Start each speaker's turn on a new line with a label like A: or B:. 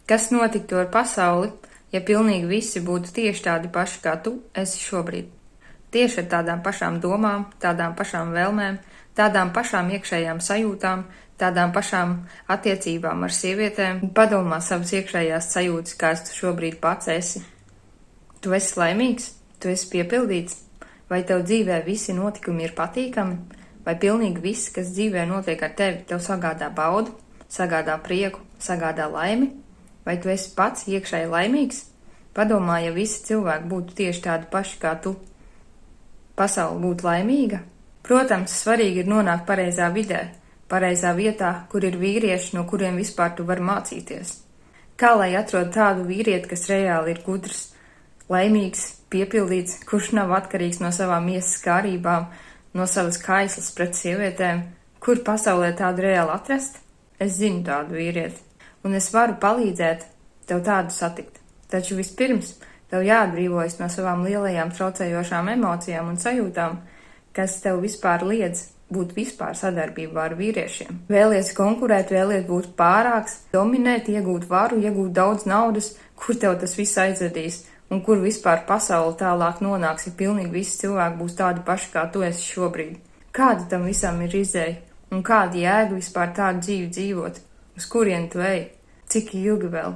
A: Kas notiktu ar pasauli, ja pilnīgi visi būtu tieši tādi paši kā tu esi šobrīd? Tieši ar tādām pašām domām, tādām pašām vēlmēm, tādām pašām iekšējām sajūtām, tādām pašām attiecībām ar sievietēm. Padomā savas iekšējās sajūtas, kāds tu šobrīd pats esi. Tu esi laimīgs, tu esi piepildīts, vai tev dzīvē visi notikumi ir patīkami, vai pilnīgi viss, kas dzīvē notiek ar tevi, tev sagādā baudu, sagādā prieku, sagādā laimi? Vai tu esi pats iekšēji laimīgs? Padomā, ja visi cilvēki būtu tieši tādi paši kā tu, pasaule būtu laimīga? Protams, svarīgi ir nonākt pareizā vidē, pareizā vietā, kur ir vīrieši, no kuriem vispār tu vari mācīties. Kā lai atrod tādu vīrieti, kas reāli ir gudrs, laimīgs, piepildīts, kurš nav atkarīgs no savām miesas kārībām, no savas kaislas pret sievietēm? Kur pasaulē tādu reāli atrast? Es zinu tādu vīrieti. Un es varu palīdzēt tev tādu satikt. Taču vispirms tev jāatbrīvojas no savām lielajām traucējošām emocijām un sajūtām, kas tev vispār liedz būt vispār sadarbībā ar vīriešiem. Vēlies konkurēt, vēlies būt pārāks, dominēt, iegūt varu, iegūt daudz naudas, kur tev tas viss aizvedīs un kur vispār pasauli tālāk nonāks, ja pilnīgi visi cilvēki būs tādi paši, kā tu esi šobrīd. Kāda tam visam ir izēja un kāda jēga vispār tādu dzīvi dzīvot? Uz kurien tu ej? Cik ilgi vēl?